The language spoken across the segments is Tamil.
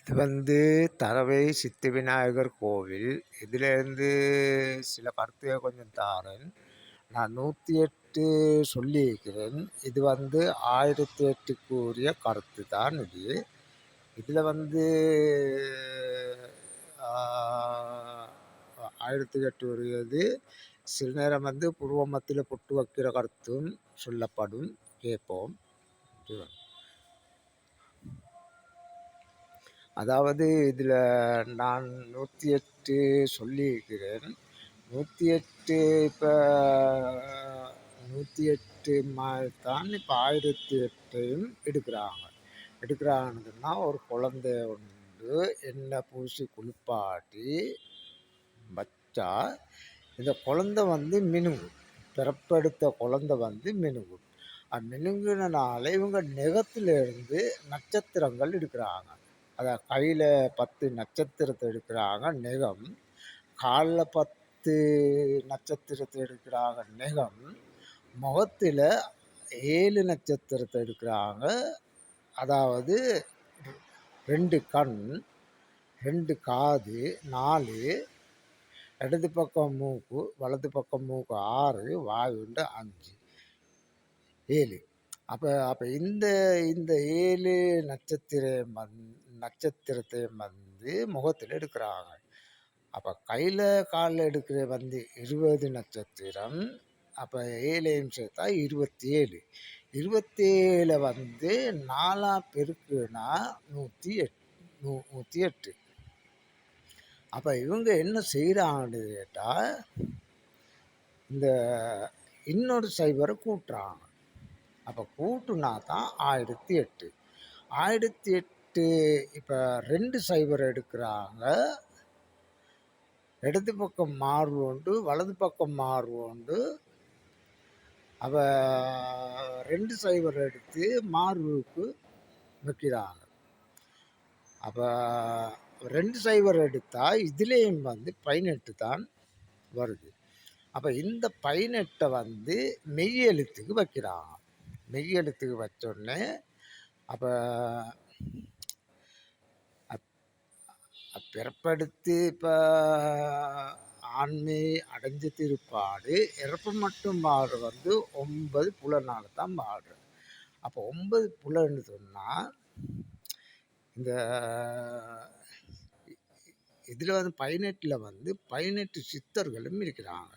இது தரவை சித்தி விநாயகர் கோவில். இதிலேருந்து சில கருத்துக கொஞ்சம் தாரேன். நான் 108 சொல்லியிருக்கிறேன். இது 1008க்கு உரிய கருத்து தான் இது. இதில் ஆ 1008 உரியது. சில நேரம் புருவ மத்தியில பொட்டு வைக்கிற கருத்தும் சொல்லப்படும். கேட்போம். அதாவது இதில் நான் 108 சொல்லியிருக்கிறேன். 108 இப்போ 108 மாதிரி தான் இப்போ 1008யும் எடுக்கிறாங்கன்னு ஒரு குழந்தை உண்டு எண்ணெய் பூசி குளிப்பாட்டி வச்சா இந்த குழந்தை மினுங்கும். பிறப்பெடுத்த குழந்தை மினுங்கும். மினுங்குனால இவங்க நெகத்திலிருந்து நட்சத்திரங்கள் எடுக்கிறாங்க. அதான் கையில் 10 நட்சத்திரத்தை எடுக்கிறாங்க நெகம், காலில் 10 நட்சத்திரத்தை எடுக்கிறாங்க நெகம், முகத்தில் 7 நட்சத்திரத்தை எடுக்கிறாங்க. அதாவது 2 கண், 2 காது, 4 இடது பக்கம் மூக்கு, வலது பக்கம் மூக்கு 6, வாய் உண்டு 5, 7. அப்போ இந்த இந்த 7 நட்சத்திரத்தையும் முகத்தில் எடுக்கிறாங்க. அப்போ கையில் காலில் எடுக்கிற 20 நட்சத்திரம். அப்போ 7ஐயும் சேர்த்தா 27. 27 4 பெருக்குனா 108. அப்போ இவங்க என்ன செய்கிறாங்கன்னு கேட்டால் இந்த இன்னொரு சைபரை கூட்டுறாங்க. அப்போ கூட்டுனா தான் 1008. 1008 இப்போ 2 சைபர் எடுக்கிறாங்க. இடது பக்கம் மார்பு உண்டு, வலது பக்கம் மார்பு உண்டு. அப்போ 2 சைபர் எடுத்து மார்புக்கு வைக்கிறாங்க. அப்போ 2 சைபர் எடுத்தால் இதுலேயும் 18 தான் வருது. அப்போ இந்த 18 மெய் எழுத்துக்கு வைக்கிறாங்க. மெய் எழுத்துக்கு வச்சோடனே அப்போ பிறப்பெடுத்து இப்போ ஆண்மை அடைஞ்ச திருப்பாடு இறப்பு மட்டும் பாடு 9 புலனால் தான் பாடுறது. அப்போ 9 புலன்னு சொன்னால் இந்த இதில் 18ல் 18 சித்தர்களும் இருக்கிறாங்க.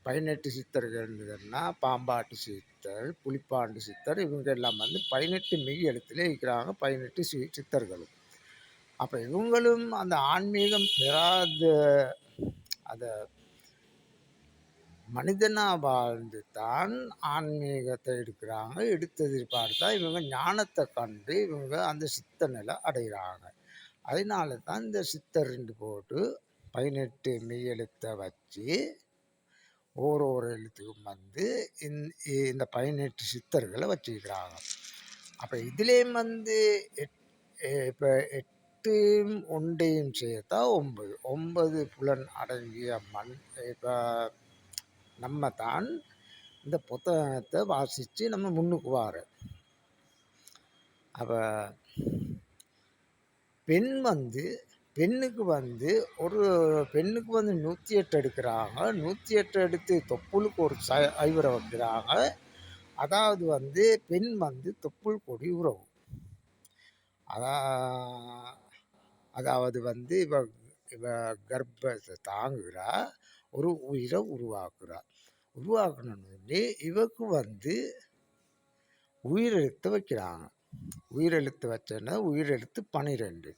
18 சித்தர்கள்னா பாம்பாட்டு சித்தர், புலிப்பாண்டு சித்தர், இவங்க எல்லாம் 18 மெய் எழுத்துல இருக்கிறாங்க. 18 சித்தர்களும். அப்போ இவங்களும் அந்த ஆன்மீகம் பெறாத அந்த மனிதனாக வாழ்ந்து தான் ஆன்மீகத்தை எடுக்கிறாங்க. எடுத்தது தான் இவங்க ஞானத்தை கண்டு இவங்க அந்த சித்த நிலை அடைகிறாங்க. அதனால தான் இந்த சித்தர் போட்டு 18 மெய் எழுத்தை வச்சு ஒரு எழுத்துக்கும் இந்த 18 சித்தர்களை வச்சுக்கிறாங்க. அப்போ இதுலேயும் இப்போ 8யும் 1ஐயும் சேர்த்தா 9. 9 புலன் அடங்கிய இப்போ நம்ம தான் இந்த புத்தகத்தை வாசித்து நம்ம முன்னுக்கு வார. அப்போ பெண்ணுக்கு ஒரு பெண்ணுக்கு 108 எடுக்கிறாங்க. 108 எடுத்து தொப்புளுக்கு ஒரு ஐவரை வைக்கிறாங்க. அதாவது பெண் தொப்புள் கொடி உறவு. அதாவது இவ கர்ப்பத்தை தாங்குகிறா, ஒரு உயிரை உருவாக்கணும்னு இவக்கு உயிரெழுத்து வைக்கிறாங்க. உயிரெழுத்து வச்சோன்னா உயிரெழுத்து 12.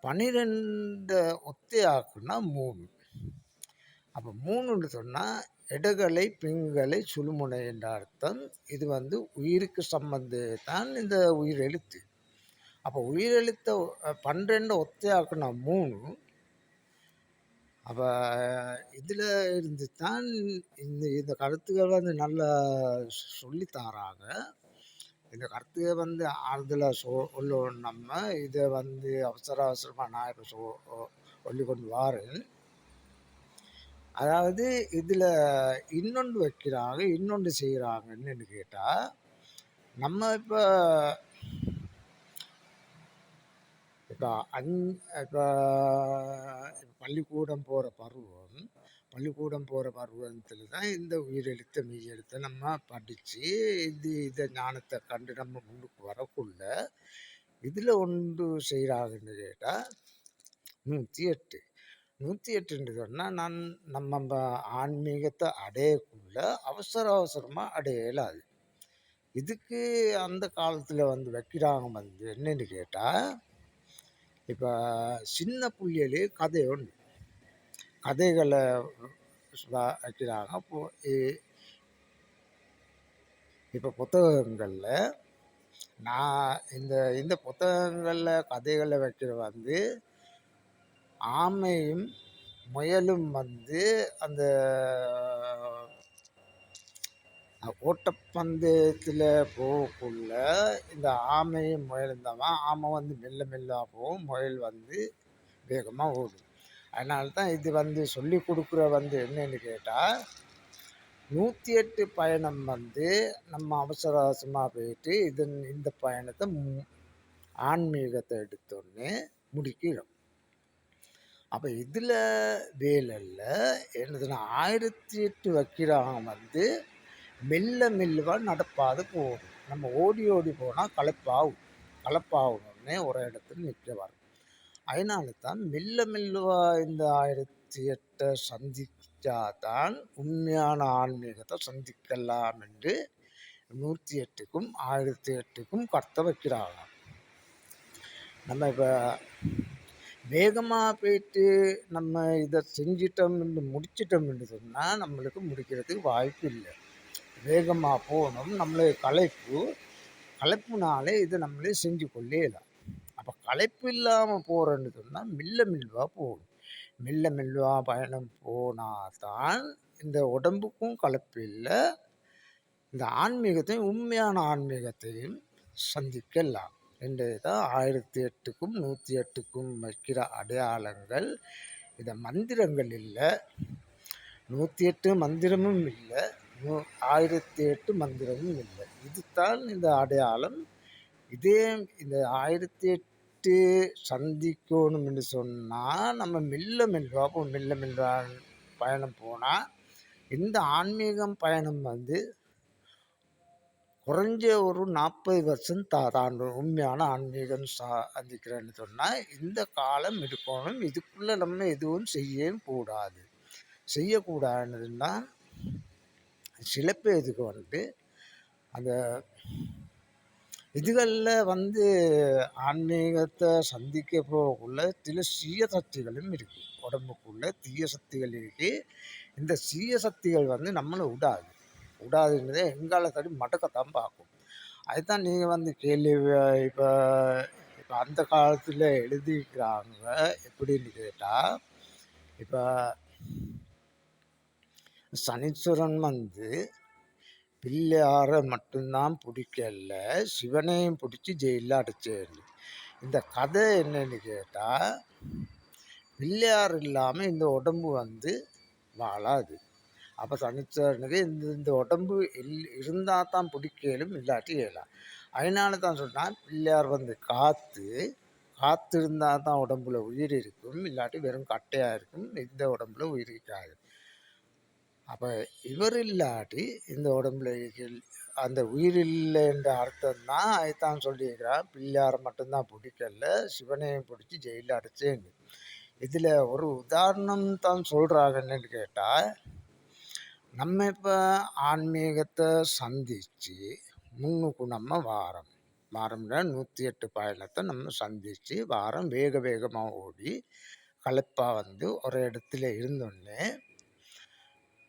12 ஒத்தையாக்குன்னா 3. அப்போ 3ன்னு சொன்னால் இடகலை பிங்கலை சுழுமுனை என்ற அர்த்தம். இது உயிருக்கு சம்பந்தத்தான் இந்த உயிரெழுத்து. அப்போ உயிரெழுத்தை 12 ஒத்தையாக்குன்னா 3. அப்போ இதில் இருந்து தான் இந்த கருத்துக்கள் நல்லா சொல்லித்தாராங்க. இந்த கருத்துக்கள் ஆறுதல சொல்லணும். நம்ம இதை அவசரமாக நான் இப்போ சொல்லி கொண்டு வாரேன். அதாவது இதில் இன்னொன்று வைக்கிறாங்க, இன்னொன்று செய்கிறாங்க. என்னன்னு கேட்டால் நம்ம இப்போ இப்ப அஞ் இப்ப பள்ளிக்கூடம் போற பருவம், பள்ளிக்கூடம் போற பருவத்தில தான் இந்த உயிரெழுத்து, மெய்யெழுத்த நம்ம படிச்சு, இத ஞானத்த கண்டு நம்ம முன்னுக்கு வரக்குள்ள, இதுல ஒன்று செய்றாங்கன்னு கேட்டா 108. 108ன்னு சொன்னா, நம்ம ஆன்மீகத்த அடையக்குள்ள அவசர அவசரமா அடைய இயலாது. இதுக்கு அந்த காலத்துல வைக்கிறாங்க என்னன்னு கேட்டா, இப்ப சின்ன புள்ளையிலே கதை உண்டு. கதைகள வைக்கிறாங்க. இ இப்ப புத்தகங்கள்ல நான் இந்த இந்த புத்தகங்கள்ல கதைகள வைக்கிற ஆமையும், முயலும் அந்த ஓட்டப்பந்தயத்துல போகக்குள்ள இந்த ஆமையும், முயலும் தான் ஆமை மெல்ல மெல்ல போகும். முயல் வேகமா ஓடும். அதனால தான் இது சொல்லிக் குடுக்குற என்னன்னு கேட்டா, 108 பயணம் நம்ம அவசர அவசரமா போயிட்டு இந்த பயணத்த ஆன்மீகத்த எடுத்தோனே முடிக்கிறோம். அப்ப இதுல வேலைல்ல என்னதுன்னா 1008 வைக்கிறவன் மெல்ல மெல்லவா நடப்பாத போகும். நம்ம ஓடி ஓடி போனா களைப்பாகும். களைப்பாவுனோனே ஒரு இடத்துல நிக்க வரும். அதனால தான் மெல்ல மெல்லவா இந்த 1008 சந்திச்சா தான் உண்மையான ஆன்மீகத்த சந்திக்கலாம் என்று 108க்கும் 1008க்கும் கர்த்த வைக்கிறாங்க. நம்ம இப்ப வேகமா போயிட்டு நம்ம இத செஞ்சிட்டோம்னு முடிச்சிட்டோம்னு சொன்னா, நம்மளுக்கு முடிக்கிறதுக்கு வாய்ப்பு இல்ல. வேகமா போணும். நம்மளுக்கு களைப்புனாலே இத நம்மளே செஞ்சு கொள்ளேலாம். அப்ப களைப்பு இல்லாம போறோம்னு சொன்னா, மெல்ல மெல்லுவா போகணும். மெல்ல மெல்லுவா பயணம் போனா தான் இந்த உடம்புக்கும் களைப்பு இல்ல. இந்த ஆன்மீகத்தையும் உண்மையான ஆன்மீகத்தையும் சந்திக்கலாம் என்றதுதான் 1008க்கும் 108க்கும் வைக்கிற அடையாளங்கள். இத மந்திரங்கள் இல்ல. 108 மந்திரமும் இல்ல. 1008 மந்திரமும் இல்ல. இதுதான் இந்த அடையாளம். இதே இந்த 1008 சந்திக்கணும் என்று சொன்னா, நம்ம மெல்ல மெல்லுவா மெல்ல மெல்லுவா பயணம் போனா, இந்த ஆன்மீகம் பயணம் குறைஞ்ச ஒரு 40 வருஷம் தாண்டும். உண்மையான ஆன்மீகம் சந்திக்கிறேன்னு சொன்னா, இந்த காலம் எடுக்கணும். இதுக்குள்ள நம்ம எதுவும் செய்யவும் கூடாது. செய்யக்கூடாதுன்னா, சில பேருக்கு அந்த இதுகள்ல ஆன்மீகத்த சந்திக்க போகக்குள்ள சில தீய சக்திகளும் இருக்கு. உடம்புக்குள்ள தீய சக்திகள் இருக்கு. இந்த தீய சக்திகள் நம்மள விடாது. விடாதுன்றத எங்கால தடி மடக்கத்தான் பார்க்கும். அதுதான் நீங்க கேள்வி இப்ப இப்ப அந்த காலத்துல எழுதியிருக்கிறாங்க. எப்படின்னு கேட்டா, இப்ப சனீஸ்வரன் பிள்ளையார மட்டும்தான் பிடிக்கல, சிவனையும் பிடிச்சி ஜெயிலில் அடைச்சாரு. இந்த கதை என்னன்னு கேட்டா, பிள்ளையார் இல்லாம இந்த உடம்பு வாழாது. அப்ப சனீஸ்வரனுக்கு இந்த உடம்பு இருந்தா தான் பிடிக்கலும், இல்லாட்டி இயலாம். அதனால தான் சொன்னான், பிள்ளையார் காத்து காத்து இருந்தா தான் உடம்புல உயிர் இருக்கும், இல்லாட்டி வெறும் கட்டையா இருக்கும். இந்த உடம்புல உயிர் இருக்காது. அப்ப இவர் இல்லாட்டி இந்த உடம்புல அந்த உயிர் இல்லை என்ற அர்த்தம் தான். அதுதான் சொல்லியிருக்கிறான், பிள்ளையார மட்டும்தான் பிடிக்கல, சிவனையும் பிடிச்சி ஜெயிலில் அடைச்சேன்னு. இதுல ஒரு உதாரணம் தான் சொல்றாங்க. என்னன்னு கேட்டா, நம்ம இப்ப ஆன்மீகத்தை சந்திச்சு முன்னுக்கு நம்ம வாரம்னா 108 பயணத்தை நம்ம சந்திச்சு வாரம். வேக வேகமா ஓடி களைப்பா ஒரு இடத்துல இருந்தோடனே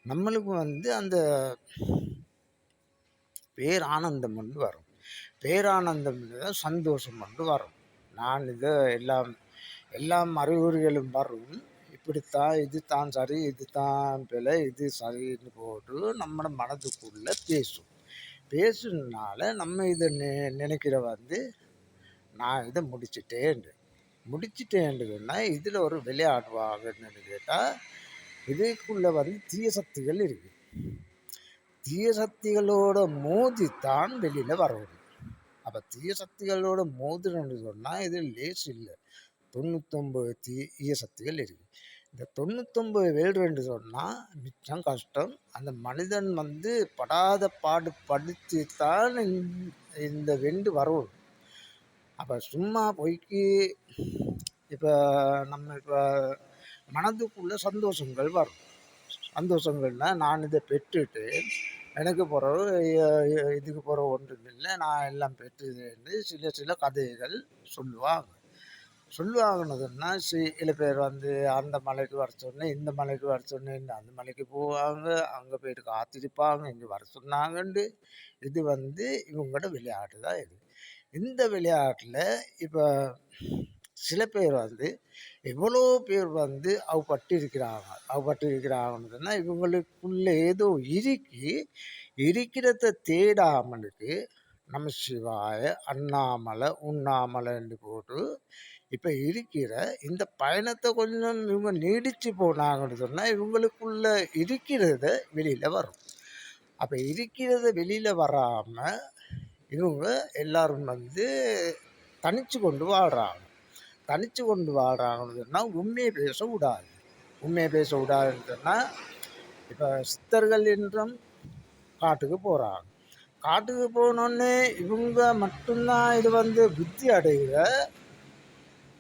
நம்மளுக்கு அந்த பேரானந்தம் வரும். பேரானந்தம் தான் சந்தோஷம் வரும். நான் இதை எல்லாம் அறிகுறிகளும் வரும். இப்படித்தான், இது தான் சரி, இது தான் பிழை, இது சரின்னு போட்டு நம்ம மனதுக்குள்ள பேசுனால நம்ம இதை நினைக்கிற நான் இதை முடிச்சிட்டேன்னா இதில் ஒரு விளையாடுவாங்கன்னு கேட்டால், இதுக்குள்ள தீய சக்திகள் இருக்கு. தீய சக்திகளோட மோதித்தான் வெளியில வரணும். அப்ப தீய சக்திகளோட மோதுன்னு சொன்னா இது லேஸ் இல்லை. 99 தீய சக்திகள் இருக்குது. இந்த 99 வெல்றேன்னு சொன்னால் மிச்சம் கஷ்டம். அந்த மனிதன் வந்து படாத பாடு படுத்தித்தான் இந்த வெண்டு வரணும். அப்போ சும்மா பொய்க்கு இப்போ நம்ம இப்போ மனதுக்குள்ள சந்தோஷங்கள் வரும். சந்தோஷங்கள்னா நான் இதை பெற்றுட்டு எனக்கு பிறகு இதுக்கு பிறகு ஒன்றும் இல்லை, நான் எல்லாம் பெற்றுதுன்னு சில சில கதைகள் சொல்லுவாங்க. சொல்லுவாங்கன்னதுன்னா சில பேர் வந்து அந்த மலைக்கு வர சொன்னேன், இந்த மலைக்கு வர சொன்னேன், அந்த மலைக்கு போவாங்க, அங்கே போயிட்டு காத்திருப்பாங்க, இங்கே வர சொன்னாங்கண்டு. இது வந்து இவங்களோட விளையாட்டு தான் இது. இந்த விளையாட்டில் இப்போ சில பேர் வந்து எவ்வளோ பேர் வந்து அவப்பட்டு இருக்கிறாங்கன்னு சொன்னால் இவங்களுக்குள்ள ஏதோ இருக்கிறத தேடாமலுக்கு நம சிவாய அண்ணாமலை உண்ணாமலைன்னு போட்டு இப்போ இருக்கிற இந்த பயணத்தை கொஞ்சம் இவங்க நீடிச்சு போனாங்கன்னு சொன்னால் இவங்களுக்குள்ள இருக்கிறத வெளியில் வரும். அப்போ இருக்கிறத வெளியில் வராமல் இவங்க எல்லாரும் வந்து தனிச்சு கொண்டு வாழ்கிறாங்க. தனிச்சு கொண்டு வாழ்கிறாங்கன்னு சொன்னால் உண்மையை பேச விடாது. உண்மையை பேச விடாதுன்னு சொன்னால் இப்போ சித்தர்கள் என்றும் காட்டுக்கு போகிறாங்க. காட்டுக்கு போனோடனே இவங்க மட்டும்தான் இது வந்து புத்தி அடைகிற,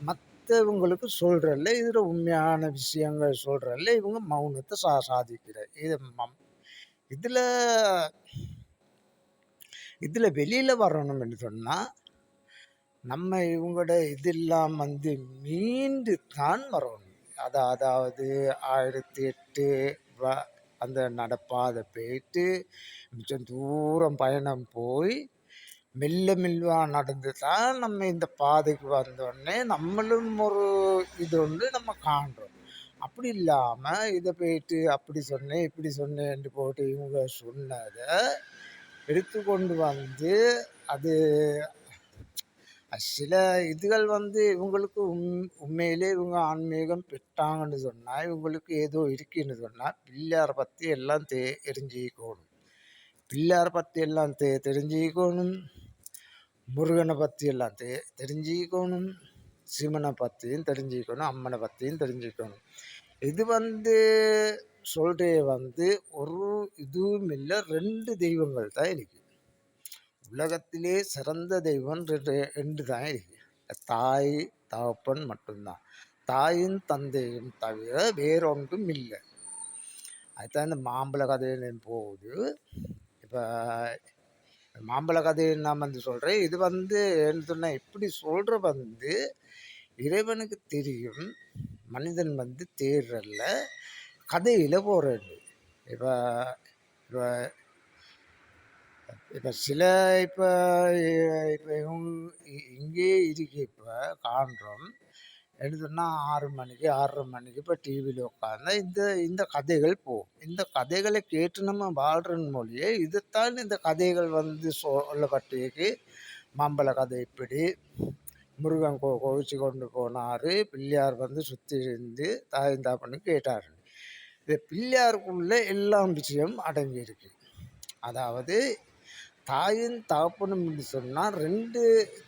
மற்றவங்களுக்கு சொல்கிறல்ல இதில் உண்மையான விஷயங்கள் சொல்கிறல்ல இவங்க மௌனத்தை சாதிக்கிற இது இதில் இதில் வெளியில் வரணும்னு சொன்னால் நம்ம இவங்களோட இதெல்லாம் வந்து மீண்டு தான் வரணும். அதாவது 1008 அந்த நடப்பாதை போயிட்டு மிச்சம் தூரம் பயணம் போய் மெல்ல மெல்லுவாக நடந்து தான் நம்ம இந்த பாதைக்கு வந்தோடனே நம்மளும் ஒரு இது ஒன்று நம்ம காண்றோம். அப்படி இல்லாமல் இதை போயிட்டு அப்படி சொன்னேன் இப்படி சொன்னேன்னு போட்டு இவங்க சொன்னதை எடுத்துக்கொண்டு வந்து அது சில இதுகள் வந்து இவங்களுக்கு உண்மையிலே இவங்க ஆன்மீகம் பெற்றாங்கன்னு சொன்னால் இவங்களுக்கு ஏதோ இருக்குன்னு சொன்னால் பிள்ளையாரை பற்றி எல்லாம் தெரிஞ்சுக்கணும். பிள்ளையாரை பற்றி எல்லாம் தெரிஞ்சுக்கணும். முருகனை பற்றி எல்லாம் தெரிஞ்சுக்கணும். சிவனை பற்றியும் தெரிஞ்சுக்கணும். அம்மனை பற்றியும் தெரிஞ்சுக்கணும். இது வந்து சொல்கிறே வந்து ஒரு இதுவும் இல்லை, 2 தெய்வங்கள் தான் இருக்குது. உலகத்திலே சிறந்த தெய்வம் 2 தான் இருக்கு. தாய் தகப்பன் மட்டும்தான். தாயும் தந்தையும் தவிர வேறொன்றும் இல்லை. அதுதான் இந்த மாம்பழ கதையிலும் போகுது. இப்போ மாம்பழ கதையை நான் வந்து சொல்கிறேன். இது வந்து என்ன சொன்னால் இப்படி சொல்கிற வந்து இறைவனுக்கு தெரியும், மனிதன் வந்து தேர்றல்ல கதையில் போகிறது. இப்போ இப்போ இப்போ சில இப்போ இப்போ இங்கே இருக்கு. இப்போ காண்றோம் என்ன சொன்னால் 6 மணிக்கு 6:30 மணிக்கு இப்போ டிவியில் உட்காந்தா இந்த இந்த கதைகள் போகும். இந்த கதைகளை கேட்டு நம்ம வாழ்கிற மொழியே இதைத்தான் இந்த கதைகள் வந்து சொல்லப்பட்டிருக்கு. மாம்பழ கதை இப்படி முருகன் கோவிச்சு கொண்டு போனார், பிள்ளையார் வந்து சுற்றி இருந்து தாய்ந்தாப்பன்னு கேட்டார். இந்த பிள்ளையாருக்குள்ளே எல்லாம் விஷயம் அடங்கியிருக்கு. அதாவது தாயும் தகப்பனும் சொன்னால் 2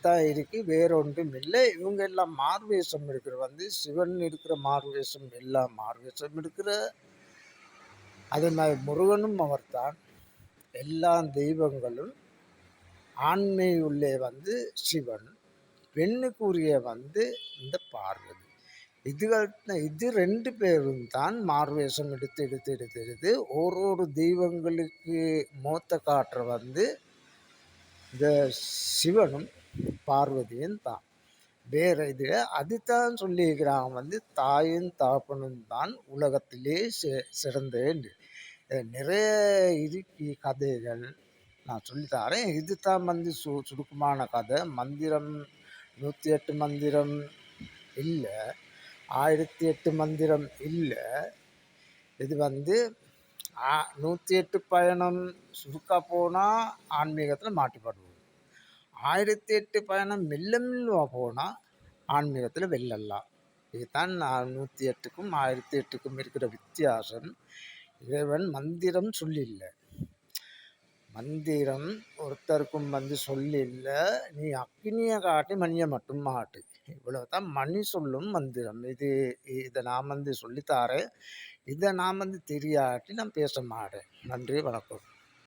தான் இருக்கு, வேறொன்றும் இல்லை. இவங்க எல்லாம் மார்வேஷம் இருக்கிற வந்து சிவன் இருக்கிற மார்வேஷம் எல்லாம் மார்வேஷம் இருக்கிற. அதே மாதிரி முருகனும் அவர்தான். எல்லா தெய்வங்களும் ஆண்மையுள்ளே வந்து சிவன், பெண்ணுக்குரிய வந்து இந்த பார்வதி. இது 2 பேரும் தான் மார்வேஷம் எடுத்து ஒரு தெய்வங்களுக்கு மூத்த காட்டுற வந்து இந்த சிவனும் பார்வதியும் தான். வேறு இது அதுதான் சொல்லியிருக்கிறாங்க வந்து தாயும் தகப்பனும் தான் உலகத்திலே சிறந்தேன். நிறைய இருக்கு கதைகள், நான் சொல்லித்தரேன். இது தான் வந்து சுருக்கமான கதை. மந்திரம் 108 மந்திரம் இல்லை, 1008 மந்திரம் இல்லை. இது வந்து 108 பயணம் சுருக்கா போனால் ஆன்மீகத்தில் மாட்டிப்படுவோம். 1008 பயணம் மெல்ல மெல்லுவா போனால் ஆன்மீகத்தில் வெல்லலாம். இதுதான் 108க்கும் 1008க்கும் இருக்கிற வித்தியாசம். இறைவன் மந்திரம் சொல்லில்லை, மந்திரம் ஒருத்தருக்கும் வந்து சொல்லில்ல, நீ அக்கினிய காட்டி மணிய மட்டும் ஆட்டு. இவ்வளவுதான் மணி சொல்லும் மந்திரம். இத நான் வந்து சொல்லி தாரேன். இத நான் வந்து தெரியாட்டி நான் பேச மாட்டேன். நன்றி, வணக்கம்.